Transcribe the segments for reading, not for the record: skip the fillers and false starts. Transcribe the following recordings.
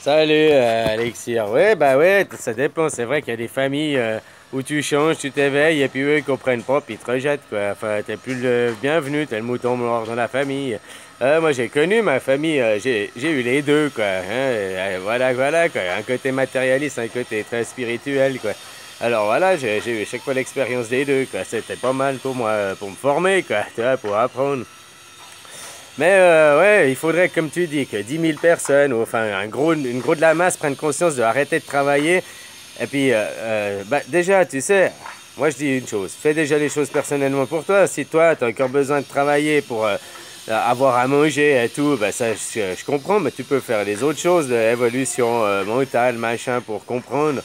Salut Alexir. Ouais, bah ouais, ça dépend. C'est vrai qu'il y a des familles où tu changes, tu t'éveilles et puis eux ils comprennent pas puis ils te rejettent quoi. Enfin, t'es plus le bienvenu, t'es le mouton noir dans la famille. Moi j'ai connu ma famille, j'ai eu les deux quoi. Hein, voilà, voilà quoi. Un côté matérialiste, un côté très spirituel quoi. Alors voilà, j'ai eu chaque fois l'expérience des deux quoi. C'était pas mal pour moi, pour me former quoi, tu vois, pour apprendre. Mais ouais, il faudrait, comme tu dis, que 10 000 personnes, ou enfin une gros de la masse prennent conscience de arrêter de travailler. Et puis, bah, déjà, tu sais, moi je dis une chose, fais déjà les choses personnellement pour toi. Si toi, tu as encore besoin de travailler pour avoir à manger et tout, bah, ça, je comprends, mais tu peux faire les autres choses, l'évolution mentale, machin, pour comprendre.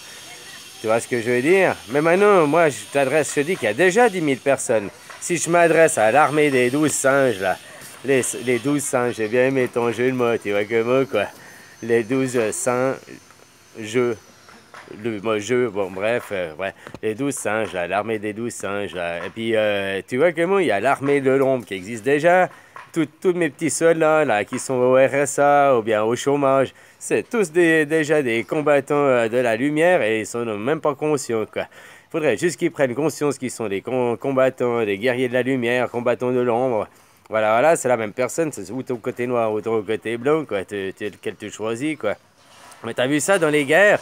Tu vois ce que je veux dire? Mais maintenant, moi, je te dis qu'il y a déjà 10 000 personnes. Si je m'adresse à l'armée des 12 singes, là, les 12 singes, j'ai bien aimé ton jeu de mots, tu vois que moi, quoi. Les 12 singes, jeux, le mot jeu, bon, bref, ouais. Les 12 singes, là, l'armée des 12 singes, là. Et puis, tu vois que moi, il y a l'armée de l'ombre qui existe déjà. Tous mes petits soldats, là, qui sont au RSA ou bien au chômage, c'est tous déjà des combattants de la lumière et ils sont même pas conscients, quoi. Il faudrait juste qu'ils prennent conscience qu'ils sont des combattants, des guerriers de la lumière, combattants de l'ombre. Voilà, voilà, c'est la même personne, c'est ou ton côté noir ou ton côté blanc, quoi, lequel tu choisis, quoi. Mais t'as vu ça dans les guerres?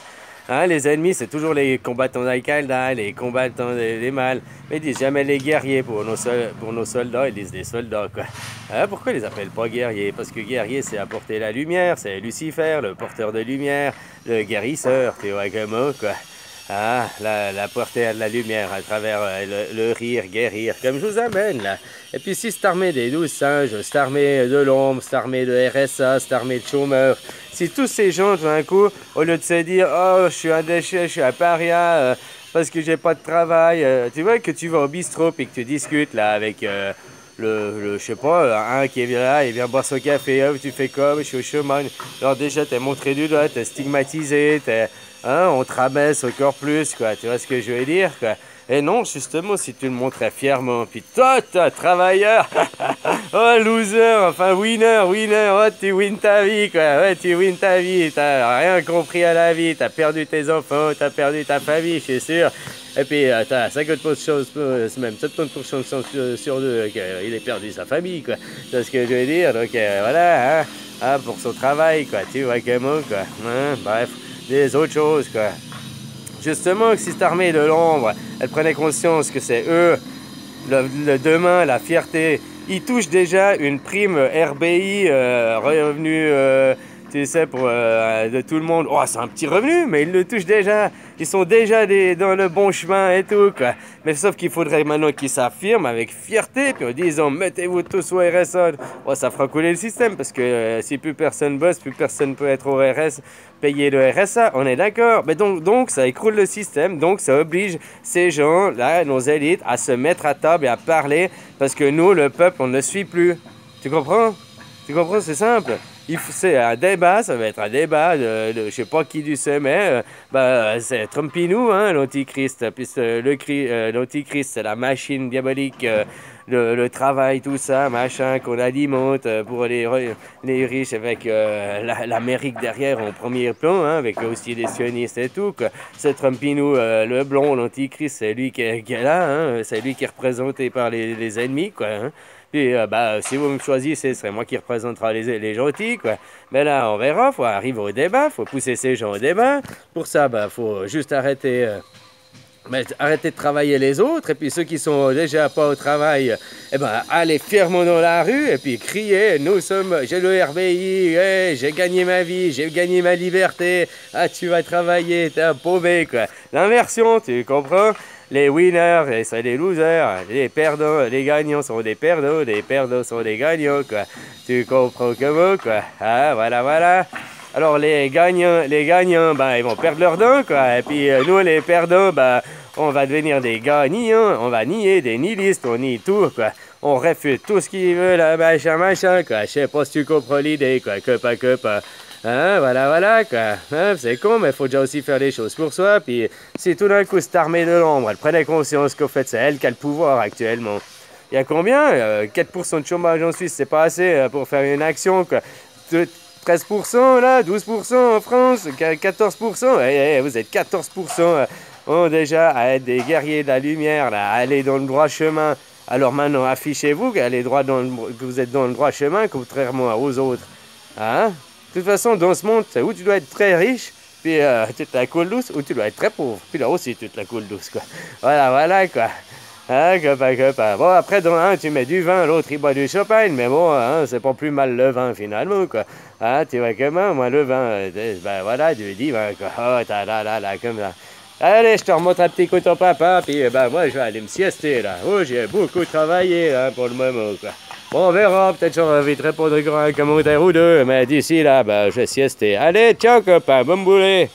Hein, les ennemis, c'est toujours les combattants d'Al-Qaïda, les combattants des mâles. Mais ils disent jamais les guerriers pour nos soldats, ils disent des soldats, quoi. Hein, pourquoi ils les appellent pas guerriers? Parce que guerrier, c'est apporter la lumière, c'est Lucifer, le porteur de lumière, le guérisseur, tu vois comment, quoi. Ah, la portée de la lumière à travers le rire, guérir, comme je vous amène là. Et puis si cette armée des 12 singes, cette armée de l'ombre, cette armée de RSA, cette armée de chômeurs, si tous ces gens tout d'un coup, au lieu de se dire oh je suis un déchet, je suis un paria parce que j'ai pas de travail, tu vois que tu vas au bistrot et que tu discutes là avec je sais pas, un qui est là, il vient boire son café, oh, tu fais comme, je suis au chômage. Alors déjà, t'es montré du doigt, t'es stigmatisé, hein, on te rabaisse encore plus, quoi. Tu vois ce que je veux dire, quoi. Et non, justement, si tu le montrais fièrement, puis toi, travailleur, oh, loser, enfin, winner, winner, oh, tu win ta vie, quoi. Ouais, tu win ta vie, t'as rien compris à la vie, t'as perdu tes enfants, t'as perdu ta famille, je suis sûr. Et puis, t'as 50% de choses, même 70% de chances sur deux qu'il ait perdu sa famille, quoi. C'est ce que je veux dire. Donc, voilà, hein, hein, pour son travail, quoi. Tu vois comment, quoi. Hein, bref, des autres choses, quoi. Justement, que si cette armée de l'ombre, elle prenait conscience que c'est eux, le demain, la fierté, ils touchent déjà une prime RBI, revenu, tu sais, pour de tout le monde. Oh, c'est un petit revenu, mais ils le touchent déjà. Ils sont déjà dans le bon chemin et tout, quoi. Mais sauf qu'il faudrait maintenant qu'ils s'affirment avec fierté, puis en disant mettez-vous tous au RSA. Oh, ça fera couler le système, parce que si plus personne bosse, plus personne peut être au RS, payer le RSA, on est d'accord. Mais donc, ça écroule le système, donc ça oblige ces gens, là, nos élites, à se mettre à table et à parler, parce que nous, le peuple, on ne suit plus. Tu comprends? Tu comprends? C'est simple. C'est un débat, ça va être un débat de je sais pas qui du sommet. Bah, c'est Trumpinou, hein, l'antichrist. Puis l'antichrist, c'est la machine diabolique, le travail, tout ça, machin, qu'on alimente pour les riches avec l'Amérique derrière en premier plan, hein, avec aussi les sionistes et tout. C'est Trumpinou, le blond, l'antichrist, c'est lui qui est là, hein, c'est lui qui est représenté par les ennemis, quoi. Hein. Puis, bah, si vous me choisissez, ce serait moi qui représentera les gentils, quoi. Mais là, on verra, faut arriver au débat, faut pousser ces gens au débat. Pour ça, bah, faut juste arrêter de travailler les autres, et puis ceux qui sont déjà pas au travail, eh ben, aller fièrement dans la rue, et puis crier, j'ai le RBI, hey, j'ai gagné ma vie, j'ai gagné ma liberté, ah, tu vas travailler, t'es un paumé, quoi. L'inversion, tu comprends? Les winners, c'est les losers. Les perdants, les gagnants sont des perdants. Les perdants sont des gagnants, quoi. Tu comprends comment, quoi. Ah, voilà, voilà. Alors, les gagnants, ben, ils vont perdre leurs dents, quoi. Et puis, nous, les perdants, ben, on va devenir des gagnants. On va nier, des nihilistes. On nie tout, quoi. On réfute tout ce qu'ils veulent, machin, machin, quoi. Je sais pas si tu comprends l'idée, quoi. Que pas. Hein, voilà, voilà, quoi. Hein, c'est con, mais il faut déjà aussi faire les choses pour soi. Puis, si tout d'un coup, cette armée de l'ombre, elle prenait conscience qu'au fait, c'est elle qui a le pouvoir actuellement. Il y a combien 4% de chômage en Suisse, c'est pas assez pour faire une action, quoi. 13% là, 12% en France, 14%. Vous êtes 14% déjà à être des guerriers de la lumière, là, à aller dans le droit chemin. Alors maintenant, affichez-vous que vous êtes dans le droit chemin, contrairement aux autres. Hein? De toute façon, dans ce monde, c'est où tu dois être très riche, puis tu te la coules douce, ou tu dois être très pauvre. Puis là aussi, tu te la coules douce, quoi. Voilà, quoi. Hein, copain. Bon, après, dans un, tu mets du vin, l'autre, il boit du champagne, mais bon, hein, c'est pas plus mal le vin, finalement, quoi. Hein, tu vois comment, moi, le vin, ben voilà, du vin, quoi. Oh, là, comme ça. Allez, je te remonte un petit coup ton papa, puis ben moi je vais aller me siester là. Oh, j'ai beaucoup travaillé là pour le moment quoi. Bon, on verra, peut-être j'aurai envie de répondre à un commentaire ou deux, mais d'ici là, ben je vais siester. Allez, ciao copain, bon boulet.